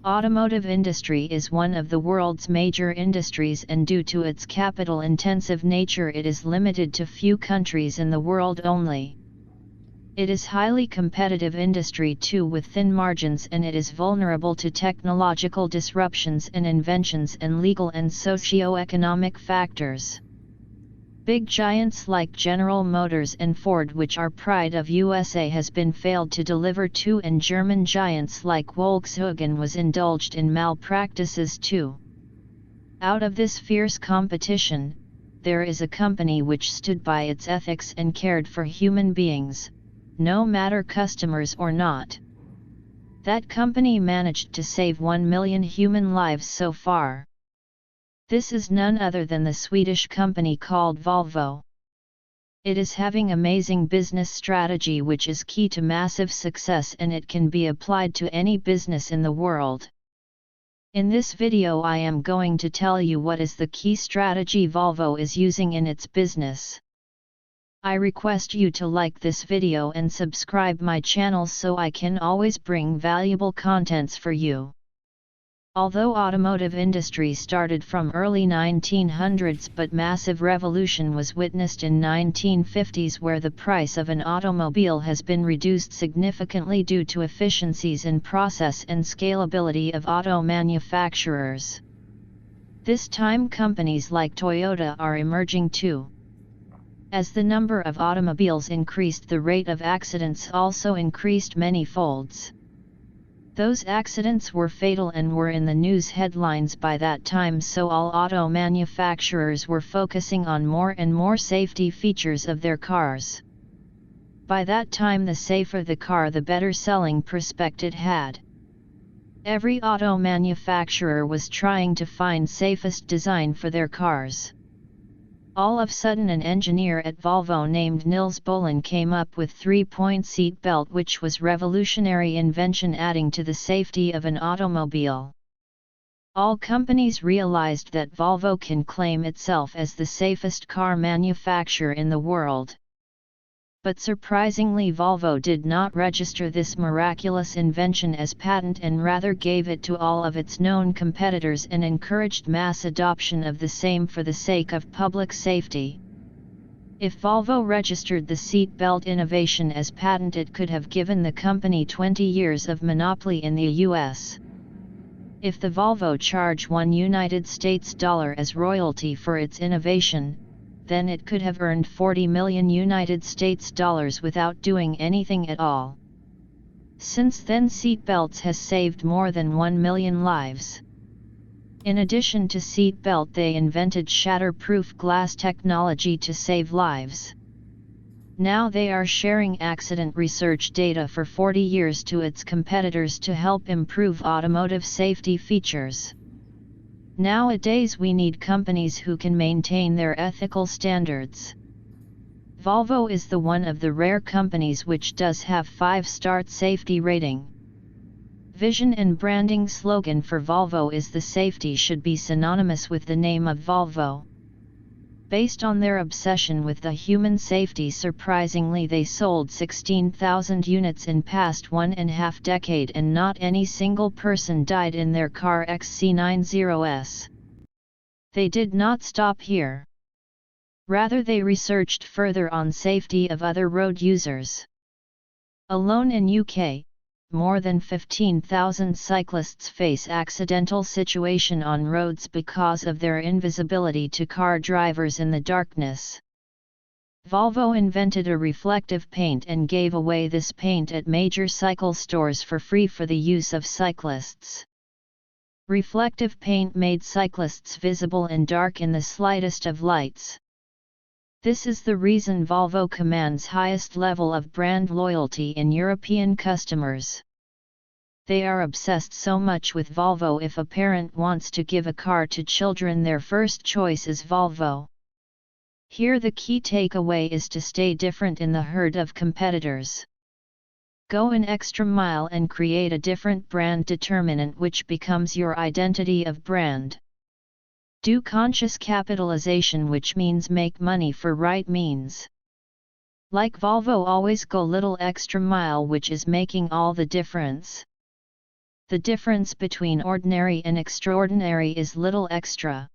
Automotive industry is one of the world's major industries, and due to its capital-intensive nature it is limited to few countries in the world only. It is highly competitive industry too, with thin margins, and it is vulnerable to technological disruptions and inventions and legal and socio-economic factors. Big giants like General Motors and Ford, which are pride of USA, has been failed to deliver to, and German giants like Wolks Wegan was indulged in malpractices too. Out of this fierce competition, there is a company which stood by its ethics and cared for human beings, no matter customers or not. That company managed to save 1 million human lives so far. This is none other than the Swedish company called Volvo. It is having amazing business strategy which is key to massive success, and it can be applied to any business in the world. In this video I am going to tell you what is the key strategy Volvo is using in its business. I request you to like this video and subscribe my channel so I can always bring valuable contents for you. Although automotive industry started from early 1900s, but massive revolution was witnessed in 1950s, where the price of an automobile has been reduced significantly due to efficiencies in process and scalability of auto manufacturers. This time companies like Toyota are emerging too. As the number of automobiles increased, the rate of accidents also increased many folds. Those accidents were fatal and were in the news headlines by that time, so all auto manufacturers were focusing on more and more safety features of their cars. By that time, the safer the car, the better selling prospect it had. Every auto manufacturer was trying to find safest design for their cars. All of a sudden, an engineer at Volvo named Nils Bohlin came up with 3-point seat belt, which was revolutionary invention, adding to the safety of an automobile. All companies realized that Volvo can claim itself as the safest car manufacturer in the world. But surprisingly, Volvo did not register this miraculous invention as patent, and rather gave it to all of its known competitors and encouraged mass adoption of the same for the sake of public safety. If Volvo registered the seat belt innovation as patent, it could have given the company 20 years of monopoly in the US. If the Volvo charged $1 as royalty for its innovation, then it could have earned $40 million without doing anything at all. Since then, seatbelts has saved more than 1 million lives. In addition to seatbelt, they invented shatterproof glass technology to save lives. Now they are sharing accident research data for 40 years to its competitors to help improve automotive safety features. Nowadays we need companies who can maintain their ethical standards. Volvo is the one of the rare companies which does have 5-star safety rating. Vision and branding slogan for Volvo is "The safety should be synonymous with the name of Volvo." Based on their obsession with the human safety, surprisingly they sold 16,000 units in past 1.5 decade, and not any single person died in their car XC90s. They did not stop here. Rather, they researched further on safety of other road users. Alone in UK, more than 15,000 cyclists face accidental situation on roads because of their invisibility to car drivers in the darkness. Volvo invented a reflective paint and gave away this paint at major cycle stores for free for the use of cyclists. Reflective paint made cyclists visible in dark in the slightest of lights. This is the reason Volvo commands highest level of brand loyalty in European customers. They are obsessed so much with Volvo, if a parent wants to give a car to children, their first choice is Volvo. Here the key takeaway is to stay different in the herd of competitors. Go an extra mile and create a different brand determinant which becomes your identity of brand. Do conscious capitalization, which means make money for right means. Like Volvo, always go little extra mile, which is making all the difference. The difference between ordinary and extraordinary is little extra.